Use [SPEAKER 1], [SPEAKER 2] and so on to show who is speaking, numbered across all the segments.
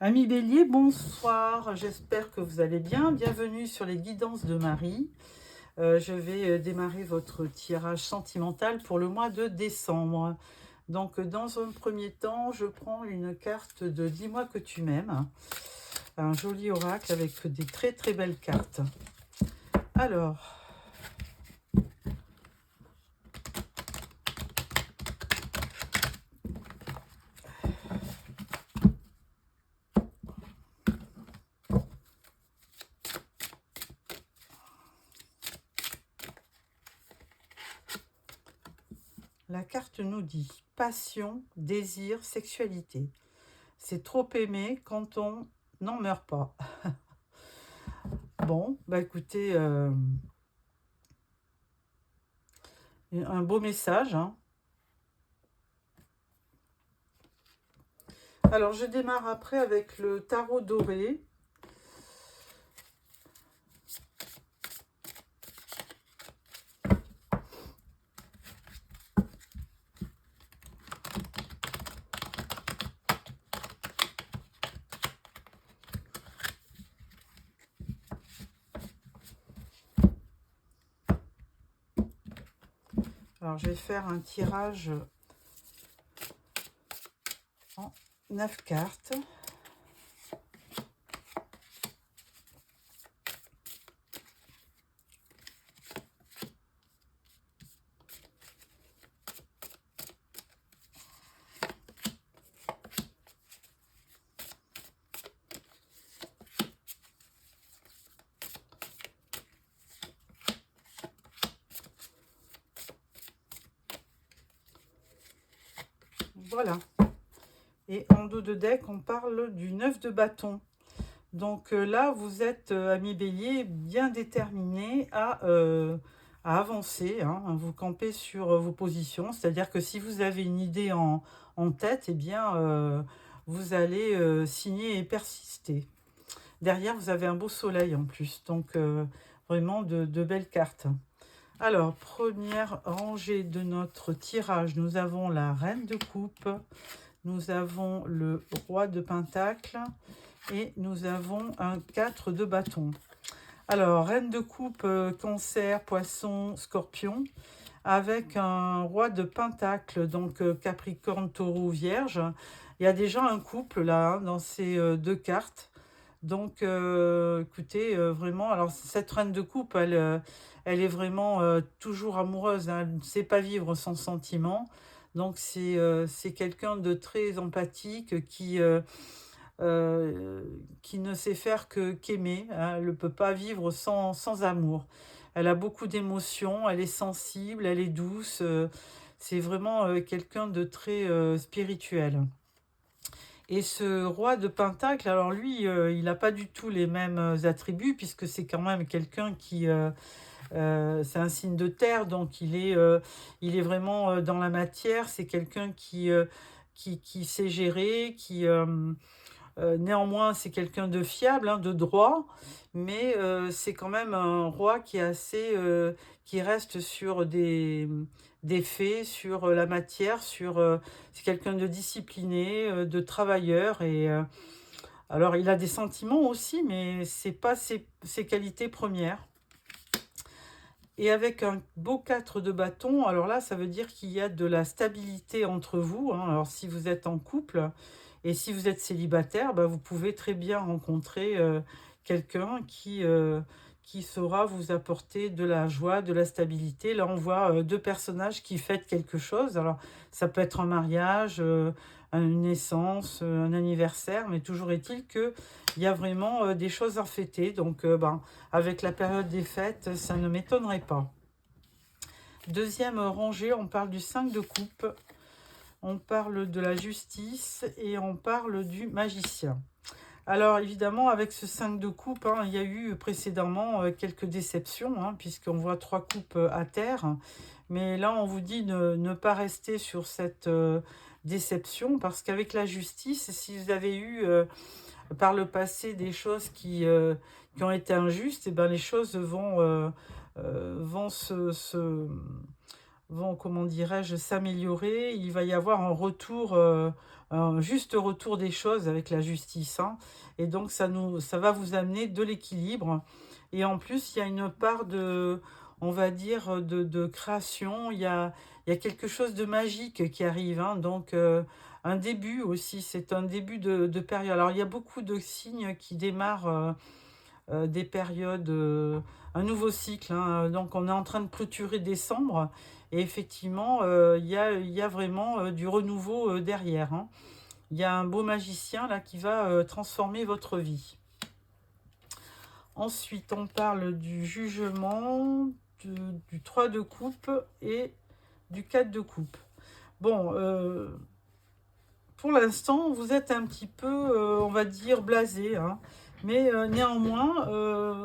[SPEAKER 1] Amis Bélier, bonsoir, j'espère que vous allez bien. Bienvenue sur les guidances de Marie. Je vais démarrer votre tirage sentimental pour le mois de décembre. Donc, dans un premier temps, je prends une carte de Dis-moi que tu m'aimes. Un joli oracle avec des très très belles cartes. Alors, la carte nous dit passion, désir, sexualité. C'est trop aimé quand on n'en meurt pas. Bon, bah écoutez, un beau message, hein. Alors, je démarre après avec le tarot doré. Alors, je vais faire un tirage en 9 cartes. Voilà. Et en dos de deck, on parle du 9 de bâton. Donc là, vous êtes, ami Bélier, bien déterminé à avancer, hein. Vous campez sur vos positions. C'est-à-dire que si vous avez une idée en tête, eh bien, vous allez signer et persister. Derrière, vous avez un beau soleil en plus. Donc, vraiment de belles cartes. Alors, première rangée de notre tirage, nous avons la Reine de Coupe, nous avons le Roi de Pentacle et nous avons un 4 de bâton. Alors, Reine de Coupe, Cancer, Poisson, Scorpion, avec un Roi de Pentacle, donc Capricorne, Taureau, Vierge. Il y a déjà un couple là, hein, dans ces deux cartes. Donc, écoutez, vraiment, alors cette reine de coupe, elle est vraiment toujours amoureuse, hein, elle ne sait pas vivre sans sentiment. Donc, c'est quelqu'un de très empathique qui ne sait faire qu'aimer, hein, elle ne peut pas vivre sans amour. Elle a beaucoup d'émotions, elle est sensible, elle est douce. C'est vraiment quelqu'un de très spirituel. Et ce roi de Pentacle, alors lui, il n'a pas du tout les mêmes attributs, puisque c'est quand même quelqu'un c'est un signe de terre, donc il est vraiment dans la matière. C'est quelqu'un qui sait gérer, néanmoins, c'est quelqu'un de fiable, hein, de droit, mais c'est quand même un roi qui reste sur des faits, sur la matière, c'est quelqu'un de discipliné, de travailleur, et alors il a des sentiments aussi, mais c'est pas ses qualités premières. Et avec un beau 4 de bâton, alors là, ça veut dire qu'il y a de la stabilité entre vous, hein. Alors si vous êtes en couple et si vous êtes célibataire, bah, vous pouvez très bien rencontrer quelqu'un qui saura vous apporter de la joie, de la stabilité. Là, on voit deux personnages qui fêtent quelque chose. Alors, ça peut être un mariage, une naissance, un anniversaire, mais toujours est-il que il y a vraiment des choses à fêter. Donc, ben, avec la période des fêtes, ça ne m'étonnerait pas. Deuxième rangée, on parle du 5 de coupe, on parle de la justice et on parle du magicien. Alors évidemment, avec ce 5 de coupe, hein, il y a eu précédemment quelques déceptions, hein, puisqu'on voit 3 coupes à terre. Mais là, on vous dit de ne pas rester sur cette déception, parce qu'avec la justice, si vous avez eu par le passé des choses qui ont été injustes, et ben les choses vont vont, comment dirais-je, s'améliorer. Il va y avoir un retour, un juste retour des choses avec la justice, hein. Et donc ça va vous amener de l'équilibre. Et en plus, il y a une part de, on va dire, de création. Il y a quelque chose de magique qui arrive, hein. Donc un début aussi, c'est un début de période. Alors il y a beaucoup de signes qui démarrent des périodes, un nouveau cycle, hein. Donc on est en train de clôturer décembre et effectivement, il y a vraiment du renouveau derrière, hein. Il y a un beau magicien là qui va transformer votre vie. Ensuite, on parle du jugement, du 3 de coupe et du 4 de coupe. Bon, pour l'instant, vous êtes un petit peu, on va dire, blasé, hein. Mais néanmoins,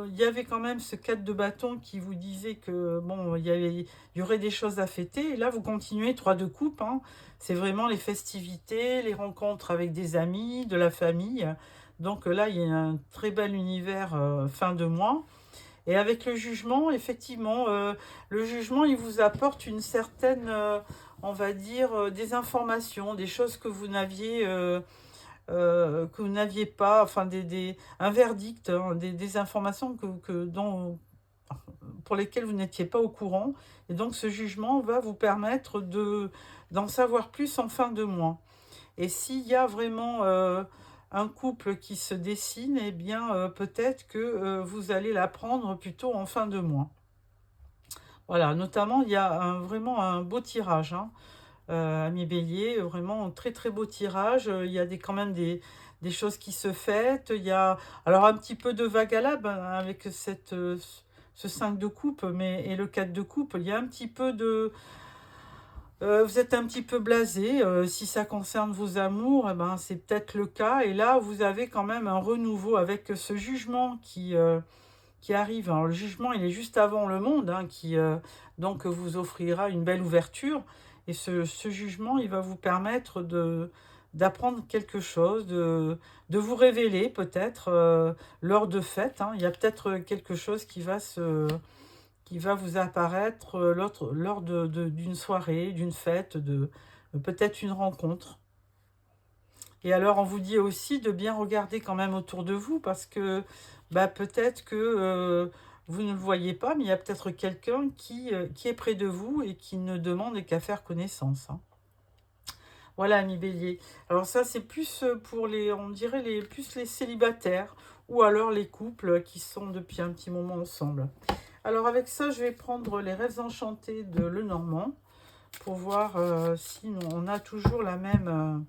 [SPEAKER 1] il y avait quand même ce 4 de bâton qui vous disait que, bon, il y aurait des choses à fêter. Et là, vous continuez 3 de coupe, hein. C'est vraiment les festivités, les rencontres avec des amis, de la famille. Donc là, il y a un très bel univers fin de mois. Et avec le jugement, effectivement, le jugement, il vous apporte une certaine, on va dire, des informations, des choses que vous n'aviez pas, enfin, un verdict, hein, des informations pour lesquelles vous n'étiez pas au courant. Et donc, ce jugement va vous permettre d'en savoir plus en fin de mois. Et s'il y a vraiment un couple qui se dessine, eh bien, peut-être que vous allez l'apprendre plutôt en fin de mois. Voilà, notamment, il y a vraiment un beau tirage, hein, ami Bélier, vraiment un très très beau tirage. Il y a quand même des choses qui se fêtent. Il y a alors un petit peu de vague à l'âme, hein, avec ce 5 de coupe et le 4 de coupe. Il y a un petit peu de... vous êtes un petit peu blasé. Si ça concerne vos amours, eh ben, c'est peut-être le cas. Et là, vous avez quand même un renouveau avec ce jugement qui arrive. Alors, le jugement, il est juste avant le monde, hein, qui donc vous offrira une belle ouverture. Et ce jugement, il va vous permettre d'apprendre quelque chose, de vous révéler peut-être lors de fêtes, hein. Il y a peut-être quelque chose qui va vous apparaître lors d'une soirée, d'une fête, peut-être une rencontre. Et alors, on vous dit aussi de bien regarder quand même autour de vous parce que bah, peut-être que vous ne le voyez pas, mais il y a peut-être quelqu'un qui est près de vous et qui ne demande qu'à faire connaissance, hein. Voilà, ami Bélier. Alors ça, c'est plus pour on dirait plus les célibataires ou alors les couples qui sont depuis un petit moment ensemble. Alors avec ça, je vais prendre les rêves enchantés de Lenormand pour voir si on a toujours la même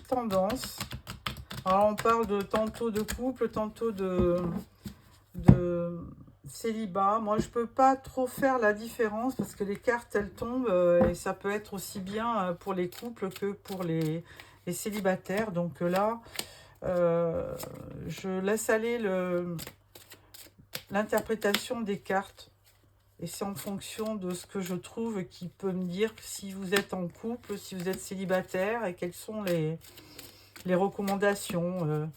[SPEAKER 1] tendance. Alors on parle tantôt de couple, tantôt de célibat. Moi je peux pas trop faire la différence parce que les cartes elles tombent et ça peut être aussi bien pour les couples que pour les célibataires. Donc là je laisse aller l'interprétation des cartes. Et c'est en fonction de ce que je trouve qui peut me dire si vous êtes en couple, si vous êtes célibataire et quelles sont les recommandations,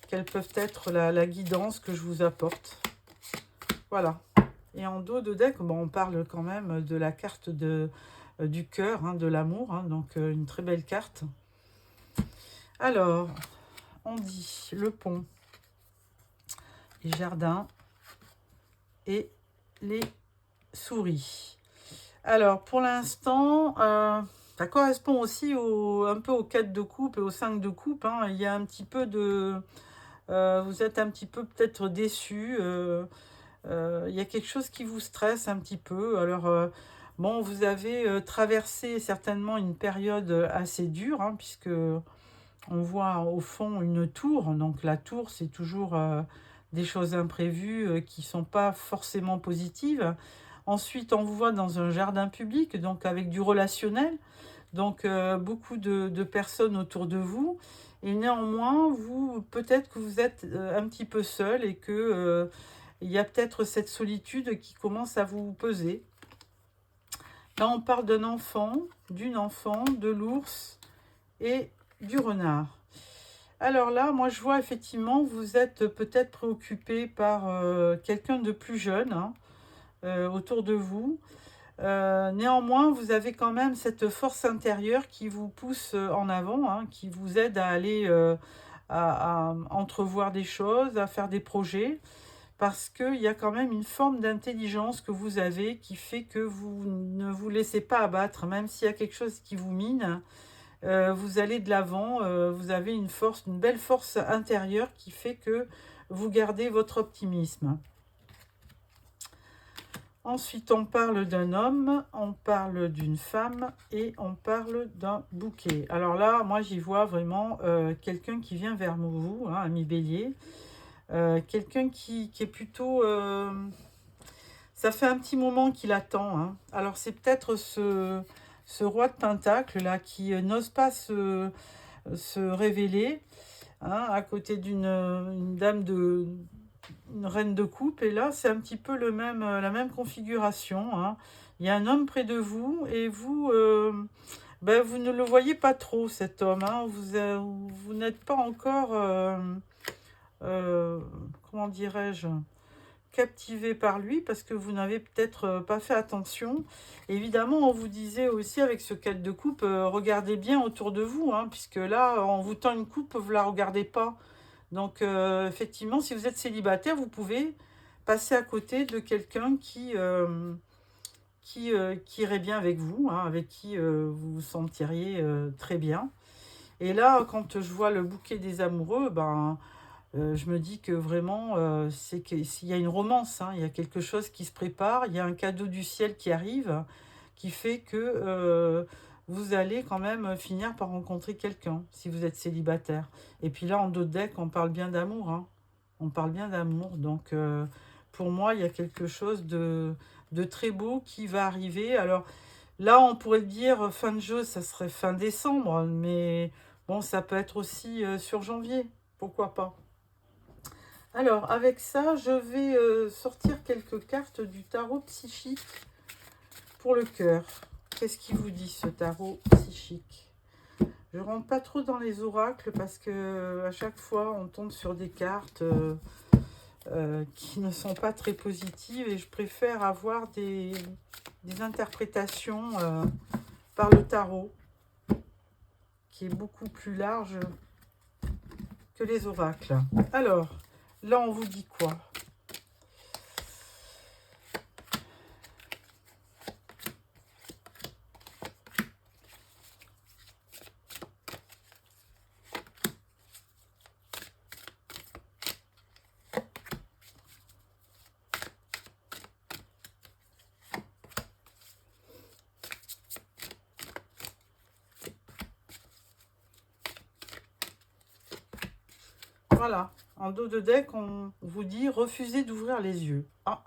[SPEAKER 1] quelles peuvent être la guidance que je vous apporte. Voilà. Et en dos de deck, bon, on parle quand même de la carte du cœur, hein, de l'amour, hein, donc une très belle carte. Alors, on dit le pont, les jardins et les souris. Alors, pour l'instant, ça correspond aussi un peu au 4 de coupe et au 5 de coupe, hein. Il y a un petit peu de... vous êtes un petit peu peut-être déçu. Il y a quelque chose qui vous stresse un petit peu. Alors, bon, vous avez traversé certainement une période assez dure, hein, puisque on voit au fond une tour. Donc, la tour, c'est toujours des choses imprévues qui ne sont pas forcément positives. Ensuite, on vous voit dans un jardin public, donc avec du relationnel, donc beaucoup de personnes autour de vous. Et néanmoins, peut-être que vous êtes un petit peu seul et que il y a peut-être cette solitude qui commence à vous peser. Là, on parle d'un enfant, d'une enfant, de l'ours et du renard. Alors là, moi, je vois effectivement, vous êtes peut-être préoccupé par quelqu'un de plus jeune, hein. autour de vous. Néanmoins, vous avez quand même cette force intérieure qui vous pousse en avant, hein, qui vous aide à aller à entrevoir des choses, à faire des projets, parce qu'il y a quand même une forme d'intelligence que vous avez qui fait que vous ne vous laissez pas abattre, même s'il y a quelque chose qui vous mine, vous allez de l'avant, vous avez une force, une belle force intérieure qui fait que vous gardez votre optimisme. Ensuite, on parle d'un homme, on parle d'une femme et on parle d'un bouquet. Alors là, moi, j'y vois vraiment quelqu'un qui vient vers vous, hein, ami Bélier. Quelqu'un qui est plutôt... ça fait un petit moment qu'il attend, hein. Alors, c'est peut-être ce roi de Pentacle, là, qui n'ose pas se révéler, hein, à côté d'une dame de... une reine de coupe, et là c'est un petit peu la même configuration, hein. Il y a un homme près de vous et vous, ben, vous ne le voyez pas trop cet homme, hein. Vous n'êtes pas encore, comment dirais-je, captivé par lui parce que vous n'avez peut-être pas fait attention. Évidemment, on vous disait aussi avec ce 4 de coupe, regardez bien autour de vous, hein, puisque là, on vous tend une coupe, vous ne la regardez pas. Donc, effectivement, si vous êtes célibataire, vous pouvez passer à côté de quelqu'un qui irait bien avec vous, hein, avec qui vous vous sentiriez très bien. Et là, quand je vois le bouquet des amoureux, ben, je me dis que vraiment, c'est qu'il y a une romance, hein, il y a quelque chose qui se prépare, il y a un cadeau du ciel qui arrive, qui fait que vous allez quand même finir par rencontrer quelqu'un, si vous êtes célibataire. Et puis là, en dos de deck, on parle bien d'amour, hein. On parle bien d'amour. Donc, pour moi, il y a quelque chose de très beau qui va arriver. Alors, là, on pourrait dire fin de jeu, ça serait fin décembre, mais bon, ça peut être aussi sur janvier. Pourquoi pas? Alors, avec ça, je vais sortir quelques cartes du tarot psychique pour le cœur. Qu'est-ce qui vous dit, ce tarot psychique? Je ne rentre pas trop dans les oracles parce que à chaque fois, on tombe sur des cartes qui ne sont pas très positives et je préfère avoir des interprétations par le tarot qui est beaucoup plus large que les oracles. Alors, là, on vous dit quoi? Voilà, en dos de deck, on vous dit refusez d'ouvrir les yeux. Ah,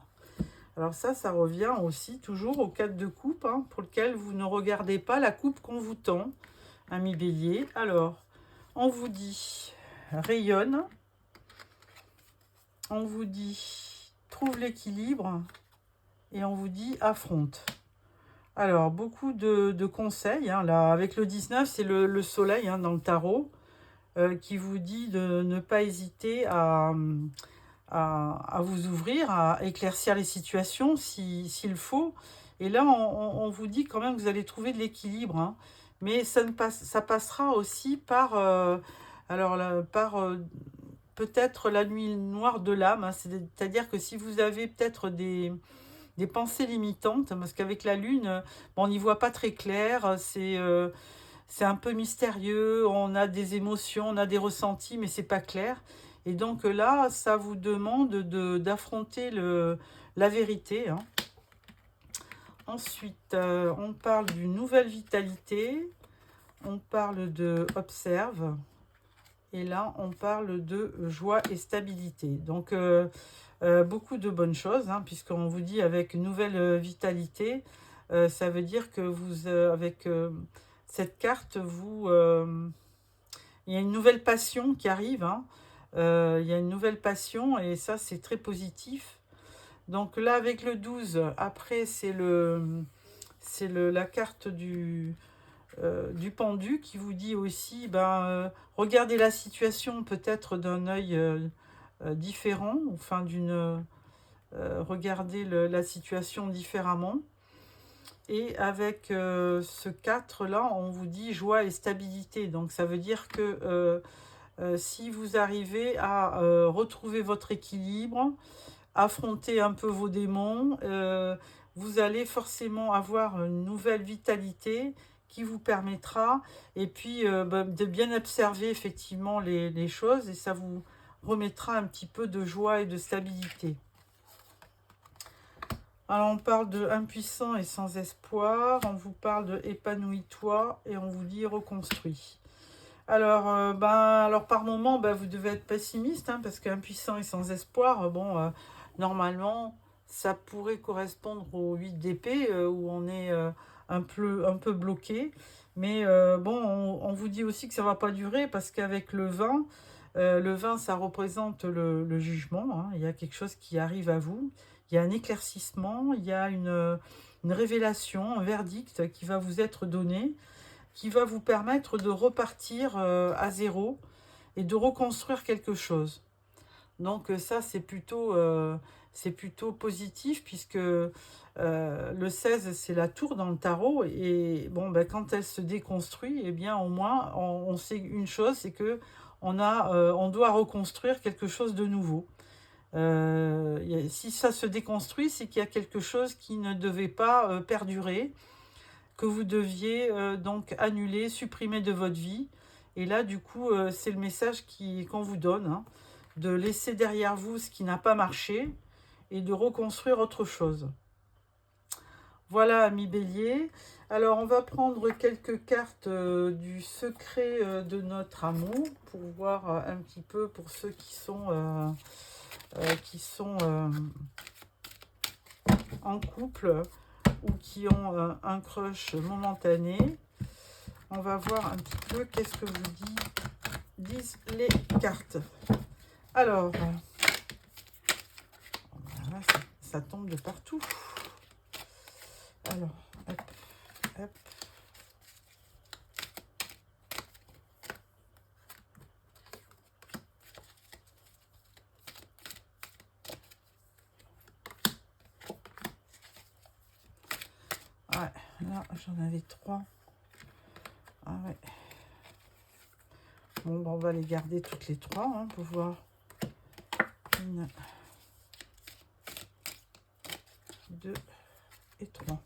[SPEAKER 1] alors ça revient aussi toujours au 4 de coupe, hein, pour lequel vous ne regardez pas la coupe qu'on vous tend, ami Bélier. Alors, on vous dit rayonne, on vous dit trouve l'équilibre et on vous dit affronte. Alors, beaucoup de conseils, hein, là, avec le 19, c'est le soleil, hein, dans le tarot, qui vous dit de ne pas hésiter à vous ouvrir, à éclaircir les situations s'il faut. Et là, on vous dit quand même que vous allez trouver de l'équilibre, hein. Mais ça passera aussi par, peut-être la nuit noire de l'âme, hein. C'est-à-dire que si vous avez peut-être des pensées limitantes, parce qu'avec la lune, bon, on n'y voit pas très clair, c'est un peu mystérieux, on a des émotions, on a des ressentis, mais c'est pas clair. Et donc là, ça vous demande d'affronter la vérité, hein. Ensuite, on parle d'une nouvelle vitalité, on parle de observe, et là, on parle de joie et stabilité. Donc, beaucoup de bonnes choses, hein, puisqu'on vous dit avec nouvelle vitalité, ça veut dire que vous, avec cette carte, il y a une nouvelle passion qui arrive, hein. Il y a une nouvelle passion et ça, c'est très positif. Donc là, avec le 12, après, c'est la carte du pendu qui vous dit aussi, regardez la situation peut-être d'un œil différent, enfin regarder la situation différemment. Et avec ce 4 là, on vous dit joie et stabilité. Donc ça veut dire que si vous arrivez à retrouver votre équilibre, affronter un peu vos démons, vous allez forcément avoir une nouvelle vitalité qui vous permettra, et puis de bien observer effectivement les choses, et ça vous remettra un petit peu de joie et de stabilité. Alors on parle de impuissant et sans espoir, on vous parle de épanouis-toi, et on vous dit reconstruis. Alors, alors par moment, vous devez être pessimiste, hein, parce qu'impuissant et sans espoir, normalement, ça pourrait correspondre au 8 d'épée, où on est un peu bloqué. Mais on vous dit aussi que ça ne va pas durer, parce qu'avec le 20, ça représente le jugement, hein. Il y a quelque chose qui arrive à vous, il y a un éclaircissement, il y a une révélation, un verdict qui va vous être donné, qui va vous permettre de repartir à zéro et de reconstruire quelque chose. Donc ça, c'est plutôt positif, puisque le 16, c'est la tour dans le tarot. Et bon, quand elle se déconstruit, eh bien, au moins, on sait une chose, c'est que on doit reconstruire quelque chose de nouveau. Si ça se déconstruit, c'est qu'il y a quelque chose qui ne devait pas perdurer, que vous deviez donc annuler, supprimer de votre vie. Et là, du coup, c'est le message qu'on vous donne, hein, de laisser derrière vous ce qui n'a pas marché et de reconstruire autre chose. Voilà, amis Bélier. Alors, on va prendre quelques cartes du secret de notre amour, pour voir un petit peu pour ceux qui sont en couple, ou qui ont un crush momentané. On va voir un petit peu qu'est-ce que vous disent les cartes. Alors, voilà, ça tombe de partout. Alors, hop, hop. Ouais, là, j'en avais 3. Ah ouais. Bon, on va les garder toutes les 3, hein, pour voir. 1, 2 et 3.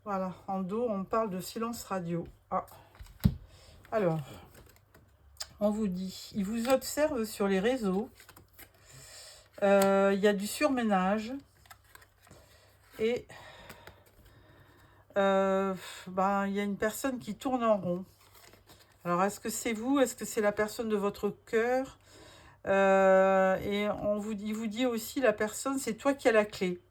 [SPEAKER 1] Voilà, en dos, on parle de silence radio. Ah. Alors, on vous dit, il vous observe sur les réseaux. Il y a du surménage. Et il y a une personne qui tourne en rond. Alors, est-ce que c'est vous? Est-ce que c'est la personne de votre cœur? Et il vous dit aussi, la personne, c'est toi qui as la clé.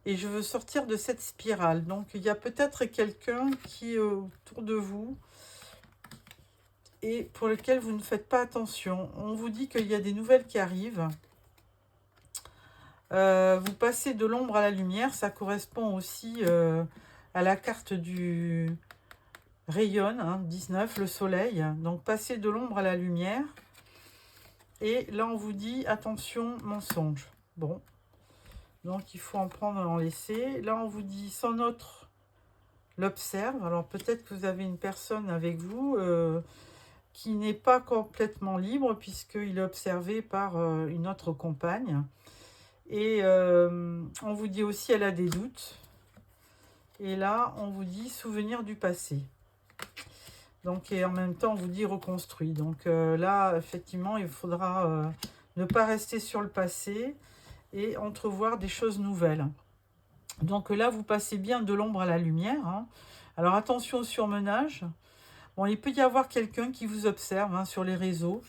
[SPEAKER 1] Et je veux sortir de cette spirale. Donc, il y a peut-être quelqu'un qui est autour de vous et pour lequel vous ne faites pas attention. On vous dit qu'il y a des nouvelles qui arrivent. Vous passez de l'ombre à la lumière. Ça correspond aussi à la carte du rayon, hein, 19, le soleil. Donc, passez de l'ombre à la lumière. Et là, on vous dit, attention, mensonge. Bon. Donc, il faut en prendre et en laisser. Là, on vous dit, sans autre l'observe. Alors, peut-être que vous avez une personne avec vous qui n'est pas complètement libre, puisqu'il est observé par une autre compagne. Et on vous dit aussi, elle a des doutes. Et là, on vous dit, souvenir du passé. Donc, et en même temps, on vous dit reconstruit. Donc là, effectivement, il faudra ne pas rester sur le passé et entrevoir des choses nouvelles. Donc là, vous passez bien de l'ombre à la lumière, hein. Alors, attention au surmenage. Bon, il peut y avoir quelqu'un qui vous observe, hein, sur les réseaux.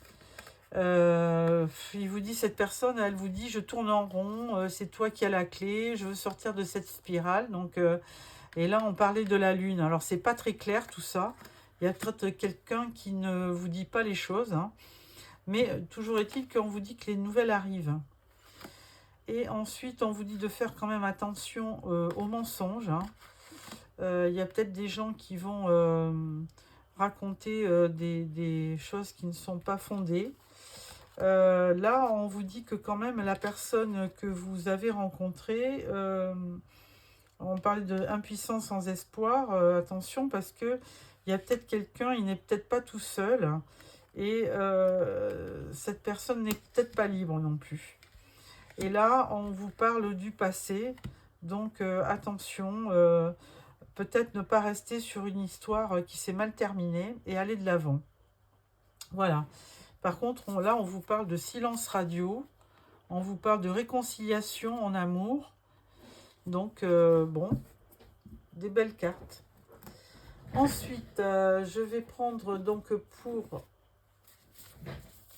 [SPEAKER 1] Il vous dit, cette personne, elle vous dit, je tourne en rond, c'est toi qui as la clé, je veux sortir de cette spirale. Donc, et là, on parlait de la lune. Alors, c'est pas très clair tout ça. Il y a peut-être quelqu'un qui ne vous dit pas les choses, hein. Mais toujours est-il qu'on vous dit que les nouvelles arrivent. Et ensuite, on vous dit de faire quand même attention aux mensonges, hein. Il y a peut-être des gens qui vont raconter des choses qui ne sont pas fondées. Là, on vous dit que quand même, la personne que vous avez rencontrée, on parle d'impuissance sans espoir, attention, parce que il y a peut-être quelqu'un, il n'est peut-être pas tout seul, et cette personne n'est peut-être pas libre non plus. Et là, on vous parle du passé, donc attention, peut-être ne pas rester sur une histoire qui s'est mal terminée et aller de l'avant. Voilà. Par contre, là, on vous parle de silence radio, on vous parle de réconciliation en amour. Donc, bon, des belles cartes. Ensuite, je vais prendre donc pour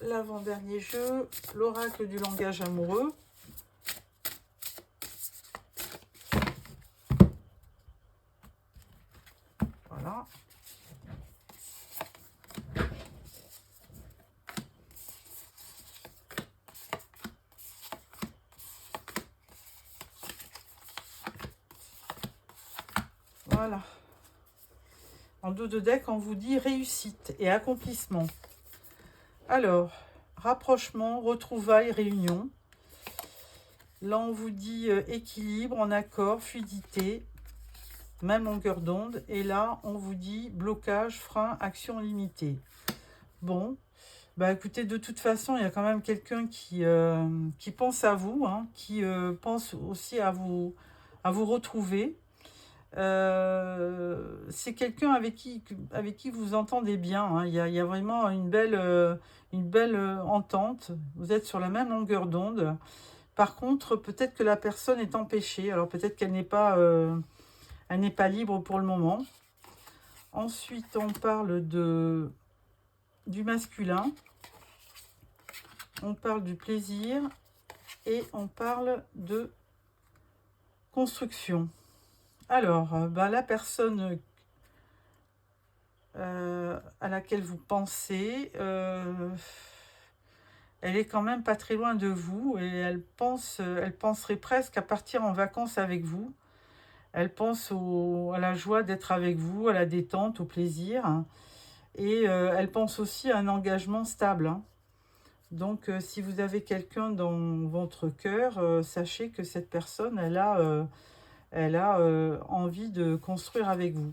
[SPEAKER 1] l'avant-dernier jeu, l'oracle du langage amoureux. Voilà. Voilà. En dos de deck, on vous dit réussite et accomplissement. Alors, rapprochement, retrouvailles, réunion. Là, on vous dit équilibre, en accord, fluidité, même longueur d'onde. Et là, on vous dit blocage, frein, action limitée. Bon, bah écoutez, de toute façon, il y a quand même quelqu'un qui pense à vous, hein, qui pense aussi à vous retrouver. C'est quelqu'un avec qui vous entendez bien, hein. Il y a vraiment une belle entente. Vous êtes sur la même longueur d'onde. Par contre, peut-être que la personne est empêchée. Alors peut-être qu'elle n'est pas, elle n'est pas libre pour le moment. Ensuite, on parle du masculin. On parle du plaisir. Et on parle de construction. Alors, la personne à laquelle vous pensez, elle est quand même pas très loin de vous et elle penserait presque à partir en vacances avec vous. Elle pense à la joie d'être avec vous, à la détente, au plaisir, hein. Et elle pense aussi à un engagement stable, hein. Donc, si vous avez quelqu'un dans votre cœur, sachez que cette personne, elle a envie de construire avec vous.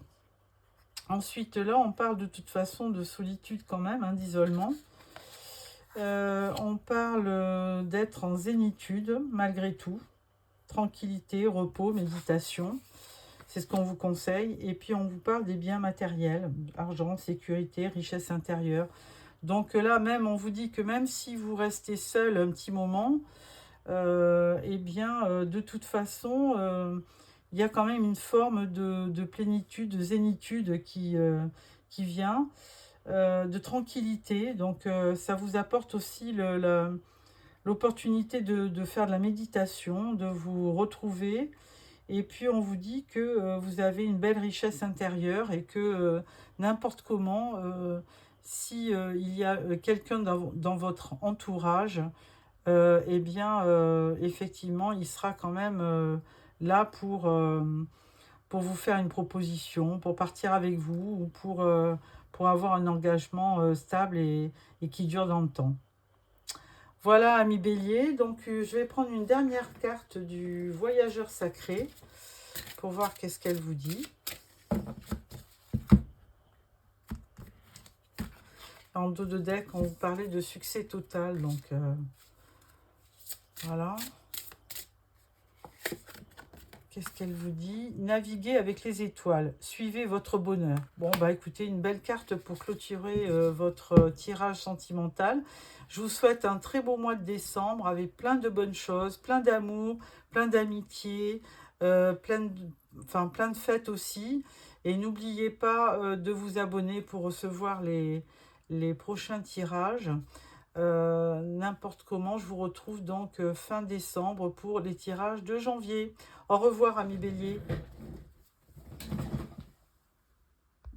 [SPEAKER 1] Ensuite, là, on parle de toute façon de solitude quand même, hein, d'isolement. On parle d'être en zénitude, malgré tout. Tranquillité, repos, méditation. C'est ce qu'on vous conseille. Et puis, on vous parle des biens matériels, argent, sécurité, richesse intérieure. Donc là, même, on vous dit que même si vous restez seul un petit moment, de toute façon, il y a quand même une forme de plénitude, de zénitude qui vient, de tranquillité. Donc, ça vous apporte aussi l'opportunité de faire de la méditation, de vous retrouver. Et puis, on vous dit que vous avez une belle richesse intérieure et que n'importe comment, si il y a quelqu'un dans votre entourage, effectivement, il sera quand même là pour vous faire une proposition, pour partir avec vous ou pour avoir un engagement stable et qui dure dans le temps. Voilà, ami Bélier, donc je vais prendre une dernière carte du voyageur sacré pour voir qu'est-ce qu'elle vous dit. En dos de deck, on vous parlait de succès total, donc voilà. Qu'est-ce qu'elle vous dit? Naviguez avec les étoiles, suivez votre bonheur. Bon, bah écoutez, une belle carte pour clôturer votre tirage sentimental. Je vous souhaite un très beau mois de décembre avec plein de bonnes choses, plein d'amour, plein d'amitié, plein de fêtes aussi. Et n'oubliez pas de vous abonner pour recevoir les prochains tirages. N'importe comment, je vous retrouve donc fin décembre pour les tirages de janvier. Au revoir, amis Bélier.